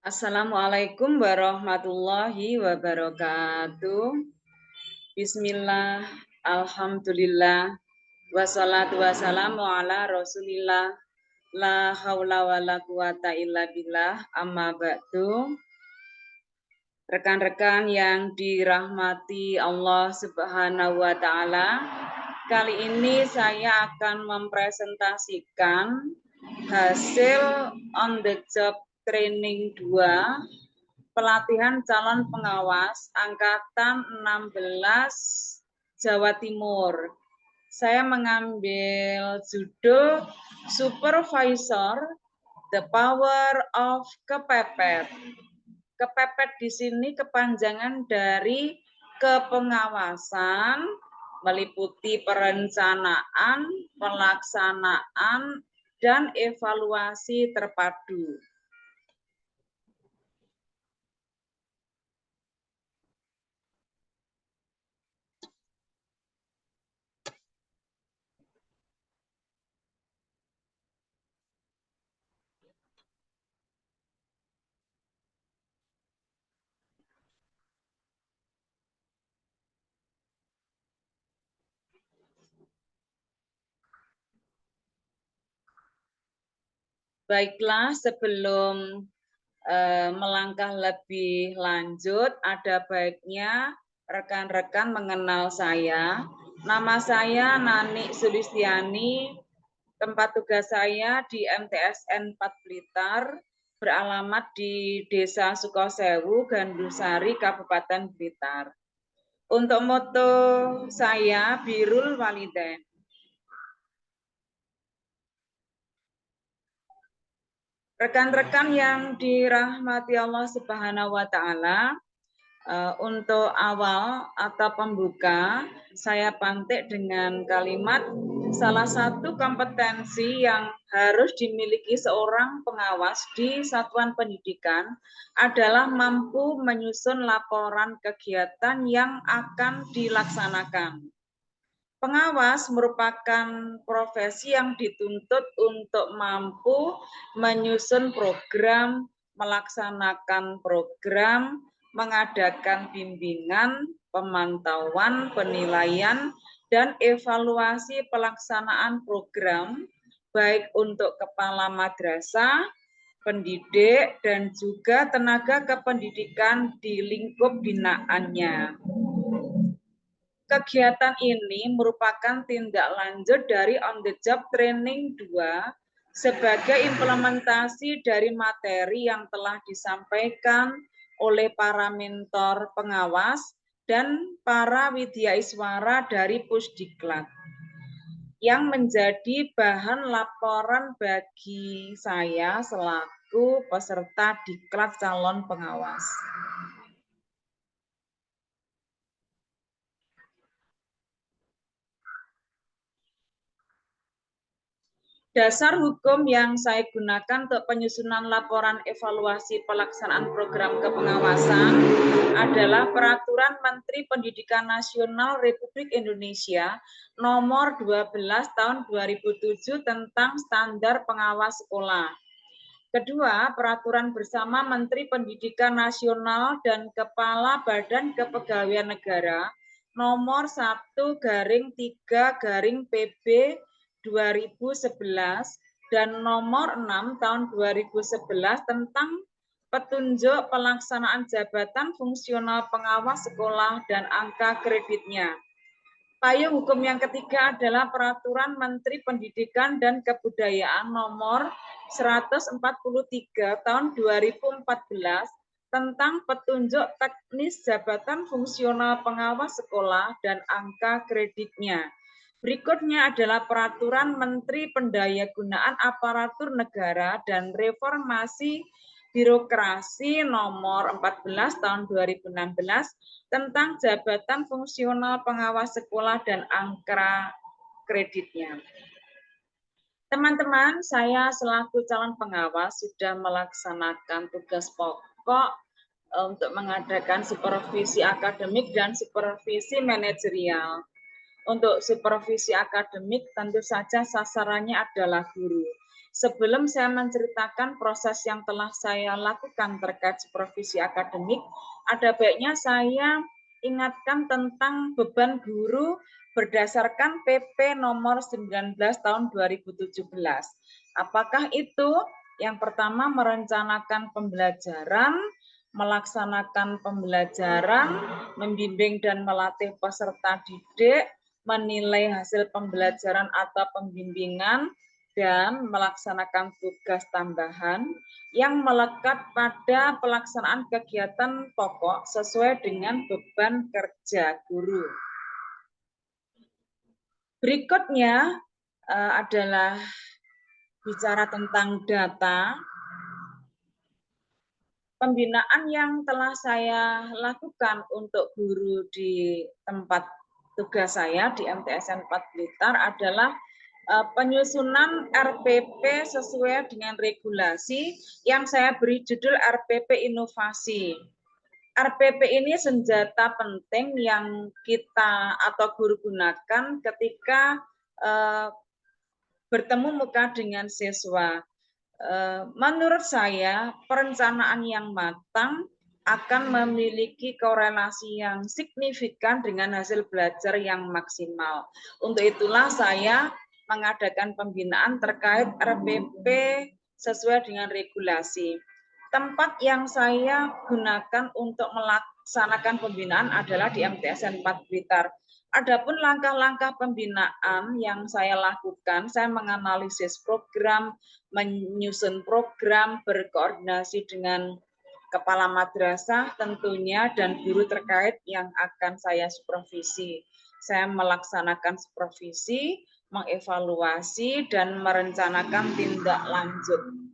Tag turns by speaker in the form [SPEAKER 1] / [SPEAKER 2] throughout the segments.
[SPEAKER 1] Assalamualaikum warahmatullahi wabarakatuh. Bismillah, alhamdulillah, wassalatu wassalamu ala rasulillah, la haula wa la quwata illa billah, amma ba'du. Rekan-rekan yang dirahmati Allah Subhanahu wa Ta'ala, kali ini saya akan mempresentasikan hasil on the job training 2 pelatihan calon pengawas angkatan 16 Jawa Timur. Saya mengambil judul Supervisor, The Power of Kepepet. Kepepet di sini kepanjangan dari kepengawasan, meliputi perencanaan, pelaksanaan, dan evaluasi terpadu. Baiklah, sebelum melangkah lebih lanjut, ada baiknya rekan-rekan mengenal saya. Nama saya Nani Sulistiani, tempat tugas saya di MTSN 4 Blitar, beralamat di Desa Sukosewu, Gandusari, Kabupaten Blitar. Untuk moto saya, Birrul Walidain. Rekan-rekan yang dirahmati Allah Subhanahu wa Ta'ala, untuk awal atau pembuka, saya pantik dengan kalimat salah satu kompetensi yang harus dimiliki seorang pengawas di satuan pendidikan adalah mampu menyusun laporan kegiatan yang akan dilaksanakan. Pengawas merupakan profesi yang dituntut untuk mampu menyusun program, melaksanakan program, mengadakan bimbingan, pemantauan, penilaian, dan evaluasi pelaksanaan program, baik untuk kepala madrasah, pendidik, dan juga tenaga kependidikan di lingkup binaannya. Kegiatan ini merupakan tindak lanjut dari on the job training 2 sebagai implementasi dari materi yang telah disampaikan oleh para mentor pengawas dan para widyaiswara dari Pusdiklat yang menjadi bahan laporan bagi saya selaku peserta diklat calon pengawas. Dasar hukum yang saya gunakan untuk penyusunan laporan evaluasi pelaksanaan program kepengawasan adalah Peraturan Menteri Pendidikan Nasional Republik Indonesia Nomor 12 Tahun 2007 tentang Standar Pengawas Sekolah. Kedua, Peraturan Bersama Menteri Pendidikan Nasional dan Kepala Badan Kepegawaian Negara Nomor 1/3/PB 2011 dan nomor 6 tahun 2011 tentang petunjuk pelaksanaan jabatan fungsional pengawas sekolah dan angka kreditnya. Payung hukum yang ketiga adalah Peraturan Menteri Pendidikan dan Kebudayaan nomor 143 tahun 2014 tentang petunjuk teknis jabatan fungsional pengawas sekolah dan angka kreditnya. Berikutnya adalah Peraturan Menteri Pendayagunaan Aparatur Negara dan Reformasi Birokrasi nomor 14 tahun 2016 tentang jabatan fungsional pengawas sekolah dan angka kreditnya. Teman-teman, saya selaku calon pengawas sudah melaksanakan tugas pokok untuk mengadakan supervisi akademik dan supervisi manajerial. Untuk supervisi akademik tentu saja sasarannya adalah guru. sebelum saya menceritakan proses yang telah saya lakukan terkait supervisi akademik, ada baiknya saya ingatkan tentang beban guru berdasarkan PP nomor 19 tahun 2017. Apakah itu? Yang pertama, merencanakan pembelajaran, melaksanakan pembelajaran, membimbing dan melatih peserta didik, menilai hasil pembelajaran atau pembimbingan, dan melaksanakan tugas tambahan yang melekat pada pelaksanaan kegiatan pokok sesuai dengan beban kerja guru. Berikutnya adalah bicara tentang data. Pembinaan yang telah saya lakukan untuk guru di tempat tugas saya di MTSN 4 Blitar adalah penyusunan RPP sesuai dengan regulasi yang saya beri judul RPP Inovasi. RPP ini senjata penting yang kita atau guru gunakan ketika bertemu muka dengan siswa. Menurut saya, perencanaan yang matang akan memiliki korelasi yang signifikan dengan hasil belajar yang maksimal. Untuk itulah saya mengadakan pembinaan terkait RPP sesuai dengan regulasi. Tempat yang saya gunakan untuk melaksanakan pembinaan adalah di MTSN 4 Blitar. Adapun langkah-langkah pembinaan yang saya lakukan, saya menganalisis program, menyusun program, berkoordinasi dengan kepala madrasah tentunya dan guru terkait yang akan saya supervisi. Saya melaksanakan supervisi, mengevaluasi, dan merencanakan tindak lanjut.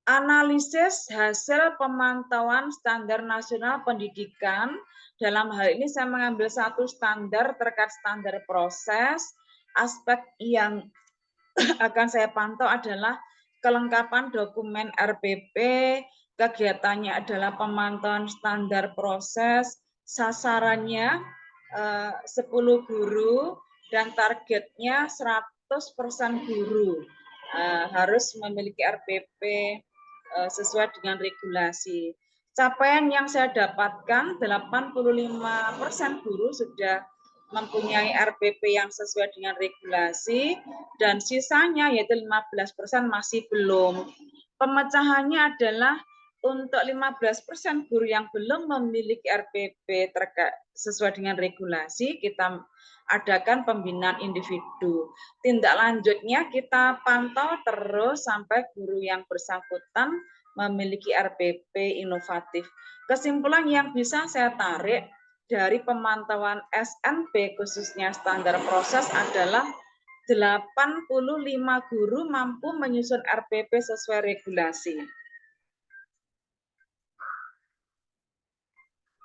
[SPEAKER 1] Analisis hasil pemantauan standar nasional pendidikan. Dalam hal ini saya mengambil satu standar terkait standar proses. Aspek yang akan saya pantau adalah kelengkapan dokumen RPP, kegiatannya adalah pemantauan standar proses, sasarannya 10 guru, dan targetnya 100% guru harus memiliki RPP sesuai dengan regulasi. Capaian yang saya dapatkan, 85% guru sudah mempunyai RPP yang sesuai dengan regulasi, dan sisanya yaitu 15% masih belum. Pemecahannya adalah untuk 15% guru yang belum memiliki RPP sesuai dengan regulasi, kita adakan pembinaan individu. Tindak lanjutnya kita pantau terus sampai guru yang bersangkutan memiliki RPP inovatif. Kesimpulan yang bisa saya tarik dari pemantauan SNP khususnya standar proses adalah 85 guru mampu menyusun RPP sesuai regulasi.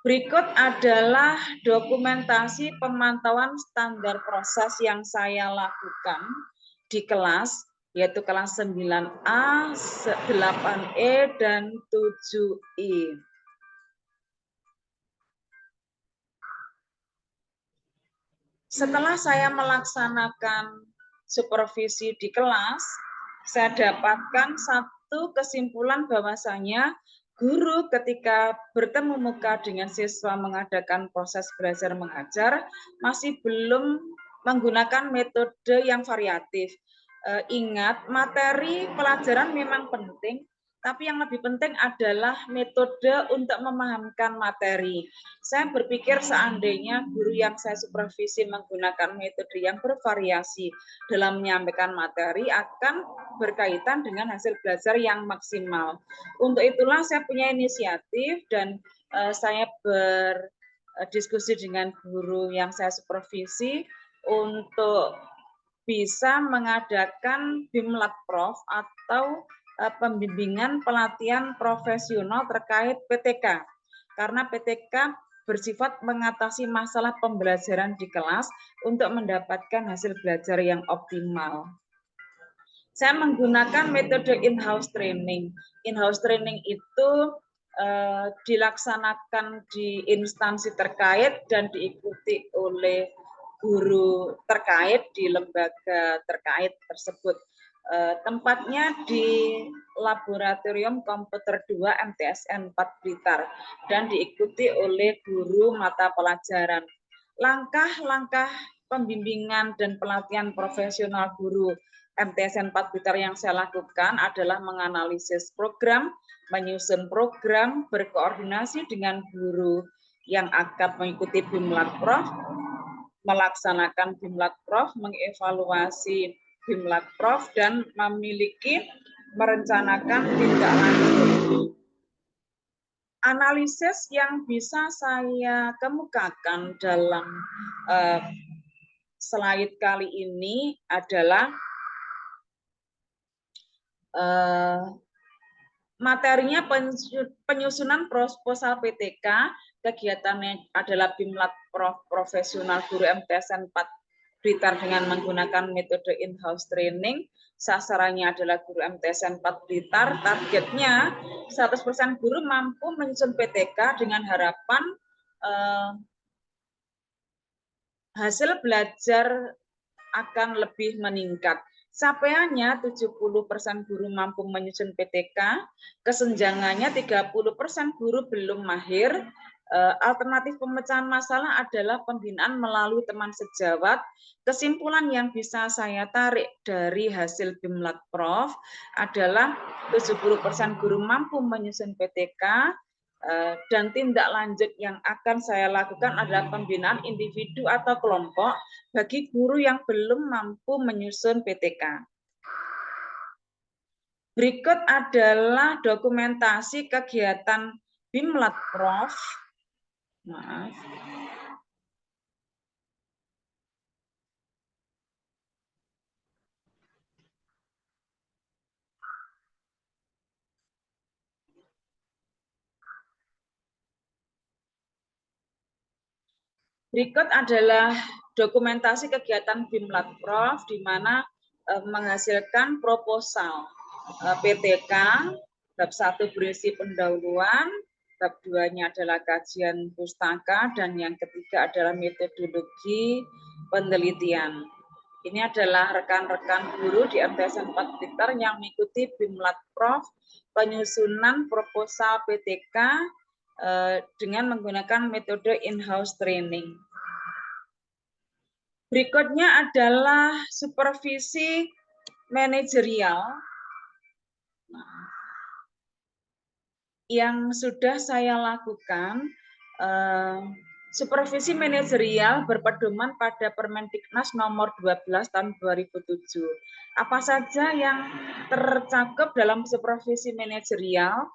[SPEAKER 1] Berikut adalah dokumentasi pemantauan standar proses yang saya lakukan di kelas, yaitu kelas 9A, 8E, dan 7I. Setelah saya melaksanakan supervisi di kelas, saya dapatkan satu kesimpulan bahwasanya guru ketika bertemu muka dengan siswa mengadakan proses belajar mengajar masih belum menggunakan metode yang variatif. Ingat, materi pelajaran memang penting, tapi yang lebih penting adalah metode untuk memahamkan materi. Saya berpikir seandainya guru yang saya supervisi menggunakan metode yang bervariasi dalam menyampaikan materi akan berkaitan dengan hasil belajar yang maksimal. Untuk itulah saya punya inisiatif dan saya berdiskusi dengan guru yang saya supervisi untuk bisa mengadakan Bimlatprof atau pembimbingan pelatihan profesional terkait PTK. Karena PTK bersifat mengatasi masalah pembelajaran di kelas untuk mendapatkan hasil belajar yang optimal. Saya menggunakan metode in-house training. In-house training itu dilaksanakan di instansi terkait dan diikuti oleh guru terkait di lembaga terkait tersebut. Tempatnya di Laboratorium Komputer 2 MTSN 4 Blitar dan diikuti oleh guru mata pelajaran. Langkah-langkah pembimbingan dan pelatihan profesional guru MTSN 4 Blitar yang saya lakukan adalah menganalisis program, menyusun program, berkoordinasi dengan guru yang akan mengikuti BIMLAT-Prof, melaksanakan BIMLAT-Prof, mengevaluasi BIMLAT-Prof, dan merencanakan tindak lanjut. Analisis yang bisa saya kemukakan dalam slide kali ini adalah materinya penyusunan proposal PTK, kegiatannya adalah BIMLAT-Prof profesional guru MTSN 4 Blitar dengan menggunakan metode in-house training. Sasarannya adalah guru MTSN 4 Blitar. Targetnya 100% guru mampu menyusun PTK dengan harapan hasil belajar akan lebih meningkat. Capaiannya 70% guru mampu menyusun PTK, kesenjangannya 30% guru belum mahir. Alternatif pemecahan masalah adalah pembinaan melalui teman sejawat. Kesimpulan yang bisa saya tarik dari hasil BIMLAT-Prof adalah 70% guru mampu menyusun PTK, dan tindak lanjut yang akan saya lakukan adalah pembinaan individu atau kelompok bagi guru yang belum mampu menyusun PTK. Berikut adalah dokumentasi kegiatan BIMLAT-Prof. Maaf. Berikut adalah dokumentasi kegiatan BIMLAT-Prof di mana menghasilkan proposal PTK. Bab 1 berisi pendahuluan, bab 2-nya adalah kajian pustaka, dan yang ketiga adalah metodologi penelitian. Ini adalah rekan-rekan guru di MTSN 4 Blitar yang mengikuti BIMLAT-Prof penyusunan proposal PTK dengan menggunakan metode in-house training. Berikutnya adalah supervisi manajerial yang sudah saya lakukan. Supervisi manajerial berpedoman pada Permendiknas nomor 12 tahun 2007. Apa saja yang tercakup dalam supervisi manajerial?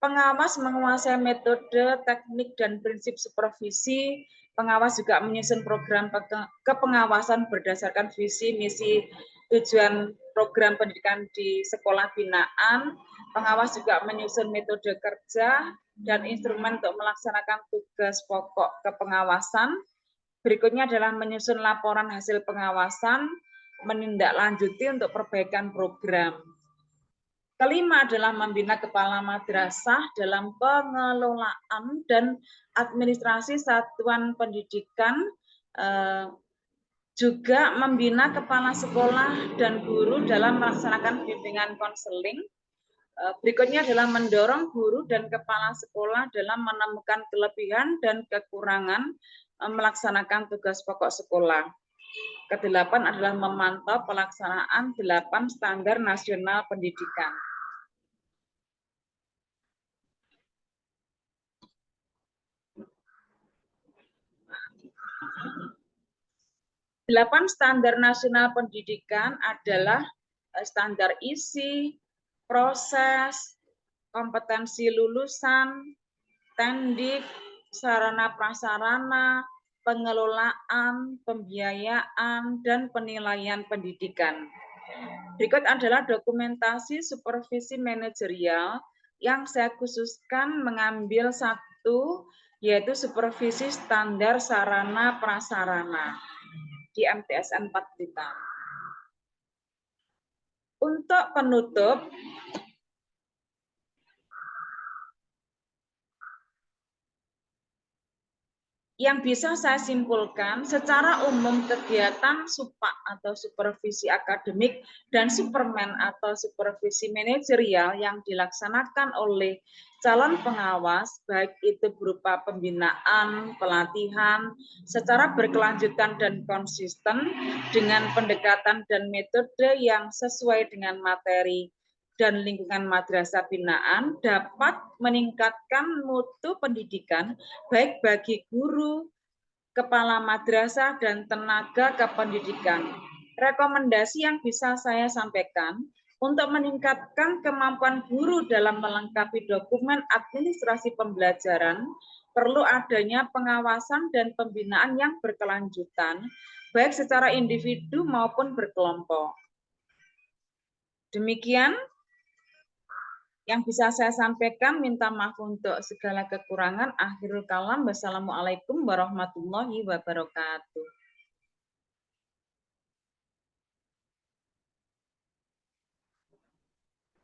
[SPEAKER 1] Pengawas menguasai metode, teknik, dan prinsip supervisi. Pengawas juga menyusun program kepengawasan berdasarkan visi, misi, tujuan program pendidikan di sekolah binaan. Pengawas juga menyusun metode kerja dan instrumen untuk melaksanakan tugas pokok kepengawasan. Berikutnya adalah menyusun laporan hasil pengawasan, menindaklanjuti untuk perbaikan program. Kelima adalah membina kepala madrasah dalam pengelolaan dan administrasi satuan pendidikan, juga membina kepala sekolah dan guru dalam melaksanakan bimbingan konseling. Berikutnya adalah mendorong guru dan kepala sekolah dalam menemukan kelebihan dan kekurangan melaksanakan tugas pokok sekolah. Kedelapan adalah memantau pelaksanaan 8 standar nasional pendidikan. Delapan standar nasional pendidikan adalah standar isi, proses, kompetensi lulusan, tendik, sarana prasarana, pengelolaan, pembiayaan, dan penilaian pendidikan. Berikut adalah dokumentasi supervisi manajerial yang saya khususkan mengambil satu, yaitu supervisi standar sarana prasarana di MTSN 4 Blitar. Untuk penutup, Yang bisa saya simpulkan, secara umum kegiatan SUPA atau supervisi akademik dan Superman atau supervisi manajerial yang dilaksanakan oleh calon pengawas, baik itu berupa pembinaan, pelatihan, secara berkelanjutan dan konsisten dengan pendekatan dan metode yang sesuai dengan materi dan lingkungan madrasah binaan dapat meningkatkan mutu pendidikan baik bagi guru, kepala madrasah, dan tenaga kependidikan. Rekomendasi yang bisa saya sampaikan untuk meningkatkan kemampuan guru dalam melengkapi dokumen administrasi pembelajaran, perlu adanya pengawasan dan pembinaan yang berkelanjutan, baik secara individu maupun berkelompok. Demikian yang bisa saya sampaikan, minta maaf untuk segala kekurangan. Akhirul kalam, wassalamualaikum warahmatullahi wabarakatuh.